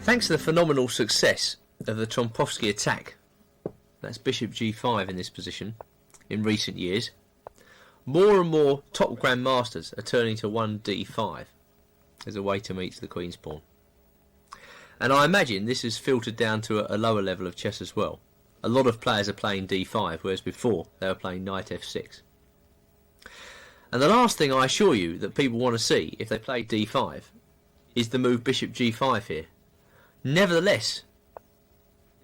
Thanks to the phenomenal success of the Trompowsky Attack, that's bishop g5 in this position, in recent years, more and more top grandmasters are turning to 1d5 as a way to meet the queen's pawn. And I imagine this has filtered down to a lower level of chess as well. A lot of players are playing d5, whereas before they were playing knight f6. And the last thing I assure you that people want to see if they play d5 is the move bishop g5 here. Nevertheless,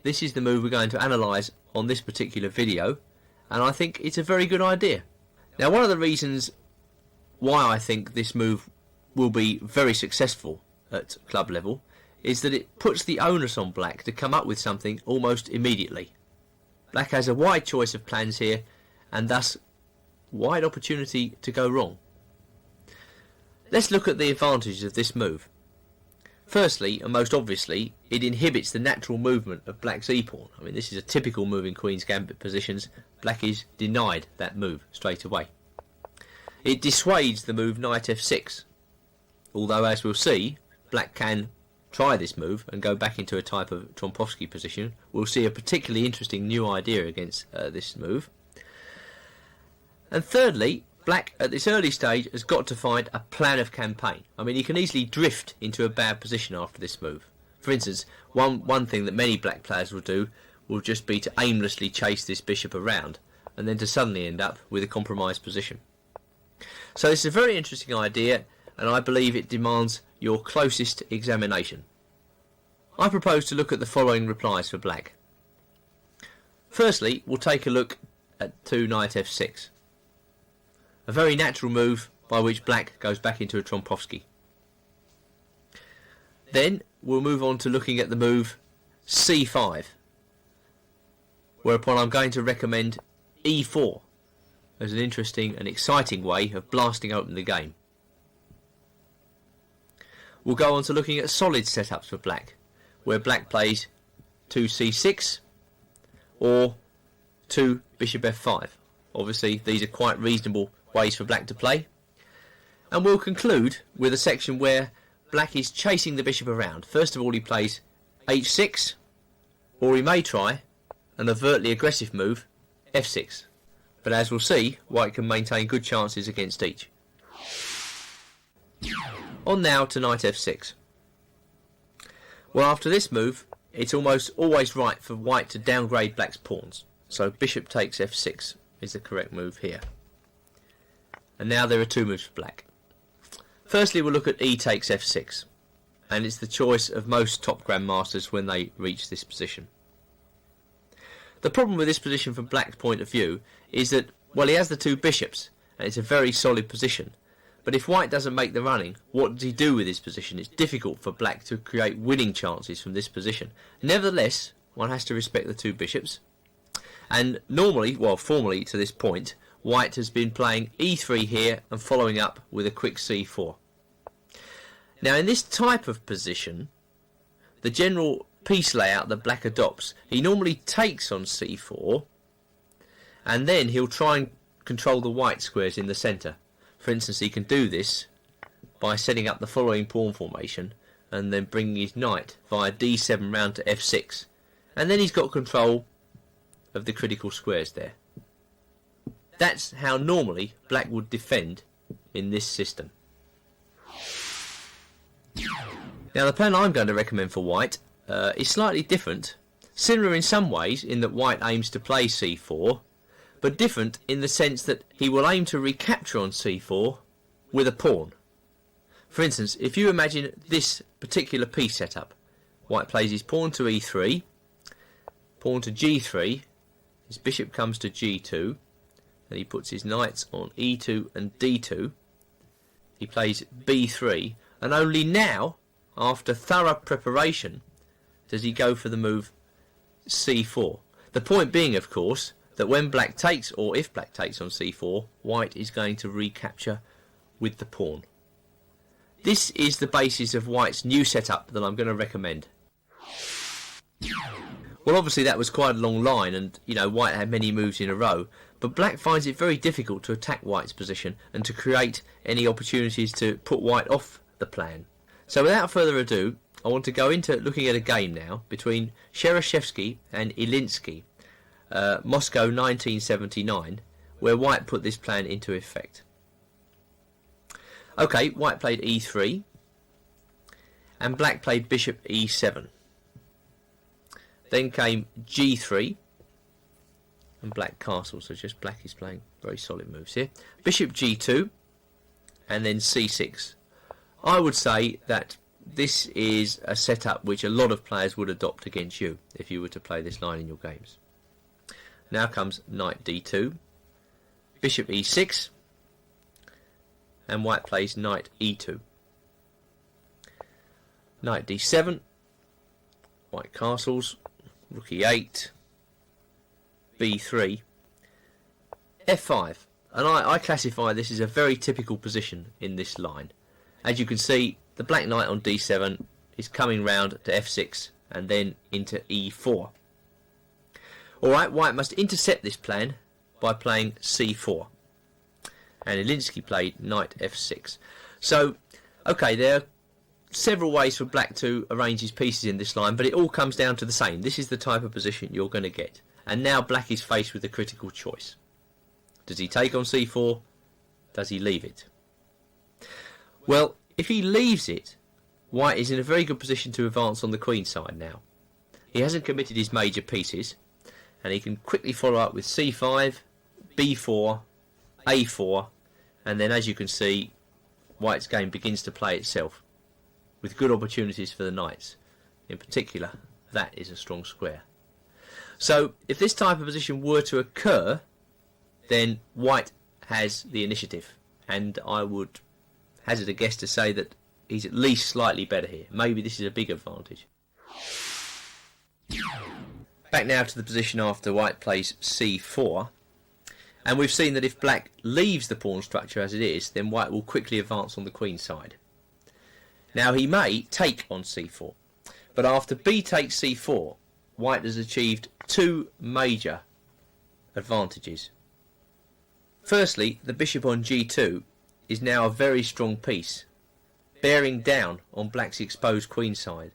this is the move we're going to analyse on this particular video, and I think it's a very good idea. Now, one of the reasons why I think this move will be very successful at club level is that it puts the onus on black to come up with something almost immediately. Black has a wide choice of plans here, and thus wide opportunity to go wrong. Let's look at the advantages of this move. Firstly, and most obviously, it inhibits the natural movement of black's e-pawn. I mean, this is a typical move in Queen's Gambit positions. Black is denied that move straight away. It dissuades the move knight f6, although, as we'll see, black can try this move and go back into a type of Trompowsky position. We'll see a particularly interesting new idea against this move. And thirdly, black at this early stage has got to find a plan of campaign. I mean, he can easily drift into a bad position after this move. For instance, one thing that many black players will do will just be to aimlessly chase this bishop around and then to suddenly end up with a compromised position. So it's a very interesting idea, and I believe it demands your closest examination. I propose to look at the following replies for black. Firstly, we'll take a look at knight f6. A very natural move by which black goes back into a Trompowsky. Then we'll move on to looking at the move c5, whereupon I'm going to recommend e4 as an interesting and exciting way of blasting open the game. We'll go on to looking at solid setups for black, where black plays 2c6 or 2 bishop f5. Obviously, these are quite reasonable ways for black to play. And we'll conclude with a section where black is chasing the bishop around. First of all, he plays h6, or he may try an overtly aggressive move, f6. But as we'll see, white can maintain good chances against each. On now to knight f6. Well, after this move, it's almost always right for white to downgrade black's pawns. So bishop takes f6 is the correct move here. And now there are two moves for black. Firstly, we'll look at e takes f6, and it's the choice of most top grandmasters when they reach this position. The problem with this position from black's point of view is that, well, he has the two bishops, and it's a very solid position. But if white doesn't make the running, what does he do with his position? It's difficult for black to create winning chances from this position. Nevertheless, one has to respect the two bishops. And normally, well, formally to this point, white has been playing e3 here and following up with a quick c4. Now, in this type of position, the general piece layout that black adopts, he normally takes on c4, and then he'll try and control the white squares in the centre. For instance, he can do this by setting up the following pawn formation and then bringing his knight via d7 round to f6, and then he's got control of the critical squares there. That's how normally black would defend in this system. Now, the plan I'm going to recommend for white is slightly different, similar in some ways in that white aims to play c4, but different in the sense that he will aim to recapture on c4 with a pawn. For instance, if you imagine this particular piece setup, white plays his pawn to e3, pawn to g3, his bishop comes to g2, and he puts his knights on e2 and d2. He plays b3, and only now, after thorough preparation, does he go for the move c4. The point being, of course, that when black takes, or if black takes on c4, white is going to recapture with the pawn. This is the basis of white's new setup that I'm going to recommend. Well, obviously that was quite a long line, and white had many moves in a row, but black finds it very difficult to attack white's position and to create any opportunities to put white off the plan. So without further ado, I want to go into looking at a game now between Cherysheevsky and Ilinsky, Moscow 1979, where White put this plan into effect. Okay, White played e3, and Black played bishop e7. Then came g3, and Black castle, so just Black is playing very solid moves here. Bishop g2, and then c6. I would say that this is a setup which a lot of players would adopt against you if you were to play this line in your games. Now comes knight d2, bishop e6, and White plays knight e2. Knight d7, White castles, rook e8, b3, f5. And I classify this as a very typical position in this line. As you can see, the black knight on d7 is coming round to f6 and then into e4. Alright, White must intercept this plan by playing c4. And Ilinsky played knight f6. So, okay, there are several ways for Black to arrange his pieces in this line, but it all comes down to the same. This is the type of position you're going to get. And now Black is faced with a critical choice. Does he take on c4? Does he leave it? Well, if he leaves it, White is in a very good position to advance on the queen side now. He hasn't committed his major pieces, and he can quickly follow up with c5, b4, a4, and then as you can see, White's game begins to play itself, with good opportunities for the knights. In particular, that is a strong square. So, if this type of position were to occur, then White has the initiative, and I would hazard a guess to say that he's at least slightly better here. Maybe this is a big advantage. Back now to the position after White plays c4, and we've seen that if Black leaves the pawn structure as it is, then White will quickly advance on the queen side. Now he may take on c4, but after b takes c4, White has achieved two major advantages. Firstly, the bishop on g2 is now a very strong piece, bearing down on Black's exposed queen side.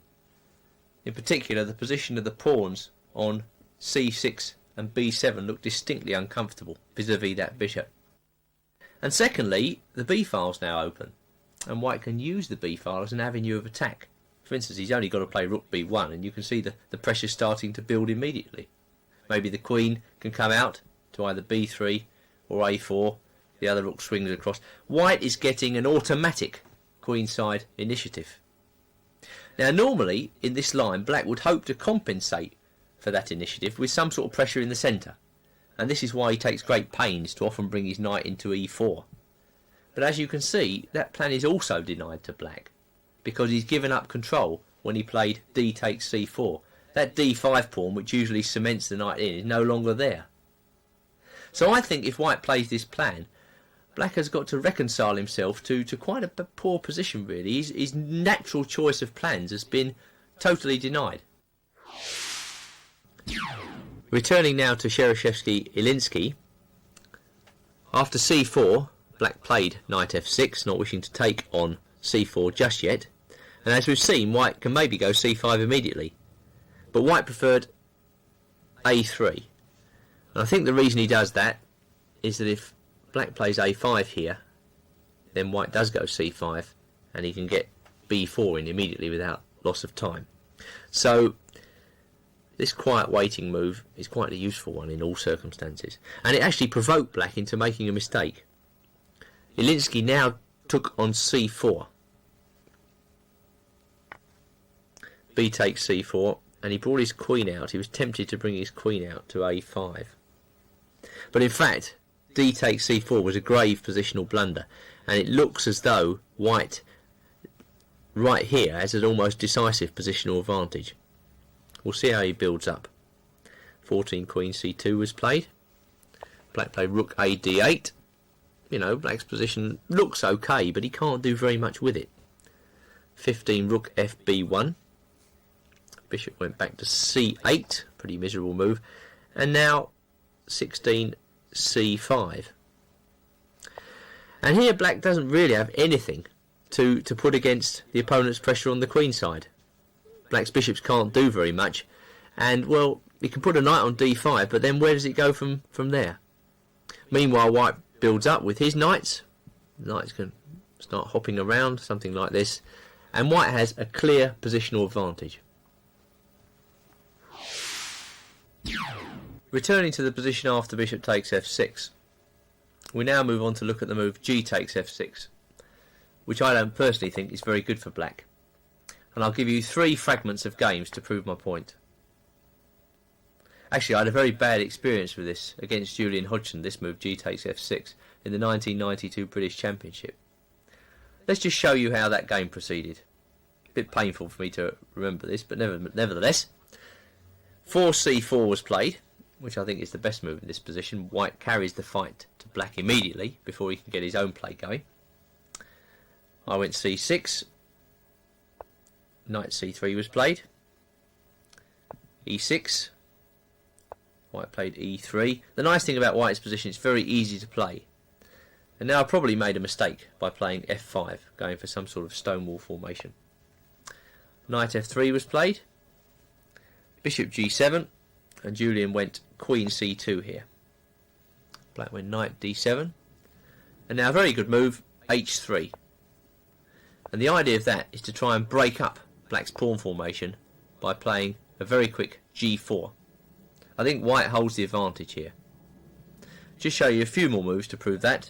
In particular, the position of the pawns on c6 and b7 look distinctly uncomfortable vis-a-vis that bishop. And secondly, the b-file's now open, and White can use the b-file as an avenue of attack. For instance, he's only got to play rook b1, and you can see the pressure starting to build immediately. Maybe the queen can come out to either b3 or a4, the other rook swings across. White is getting an automatic queenside initiative. Now normally, in this line, Black would hope to compensate for that initiative with some sort of pressure in the centre, and this is why he takes great pains to often bring his knight into e4. But as you can see, that plan is also denied to Black, because he's given up control when he played d takes c4. That d5 pawn, which usually cements the knight in, is no longer there. So I think if White plays this plan, Black has got to reconcile himself to quite a poor position, really. His natural choice of plans has been totally denied. Returning now to Cherysheevsky-Ilinsky, after c4, Black played knight f6, not wishing to take on c4 just yet. And as we've seen, White can maybe go c5 immediately. But White preferred a3. And I think the reason he does that is that if Black plays a5 here, then White does go c5, and he can get b4 in immediately without loss of time. So this quiet waiting move is quite a useful one in all circumstances, and it actually provoked Black into making a mistake. Ilinsky now took on c4. B takes c4, and he brought his queen out. He was tempted to bring his queen out to a5. But in fact, d takes c4 was a grave positional blunder, and it looks as though White right here has an almost decisive positional advantage. We'll see how he builds up. 14 queen c2 was played. Black played rook a d8. You know, Black's position looks okay, but he can't do very much with it. 15 rook fb1. Bishop went back to c8, pretty miserable move. And now 16 c5. And here Black doesn't really have anything to put against the opponent's pressure on the queen side. black's bishops can't do very much. And, well, you can put a knight on d5, but then where does it go from there? Meanwhile, white builds up with his knights. Knights can start hopping around, something like this. And white has a clear positional advantage. Returning to the position after bishop takes f6, we now move on to look at the move g takes f6, which I don't personally think is very good for black. And I'll give you 3 fragments of games to prove my point. Actually, I had a very bad experience with this against Julian Hodgson, this move g takes f6, in the 1992 British Championship. Let's just show you how that game proceeded. A bit painful for me to remember this, but nevertheless. 4c4 was played, which I think is the best move in this position. White carries the fight to black immediately before he can get his own play going. I went c6. Knight c3 was played. e6. White played e3. The nice thing about white's position, it's very easy to play. And now I probably made a mistake by playing f5, going for some sort of stonewall formation. Knight f3 was played. Bishop g7. And Julian went queen c2 here. Black went knight d7. And now a very good move, h3. And the idea of that is to try and break up black's pawn formation by playing a very quick g4. I think white holds the advantage here. Just show you a few more moves to prove that.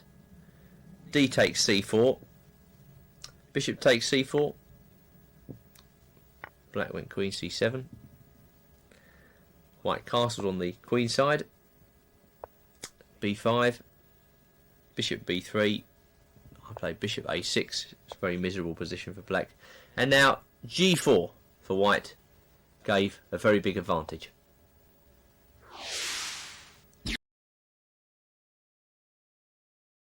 D takes c4. Bishop takes c4. Black went queen c7. White castles on the queen side. b5. Bishop b3. I played bishop a6. It's a very miserable position for black. And now g4 for white gave a very big advantage.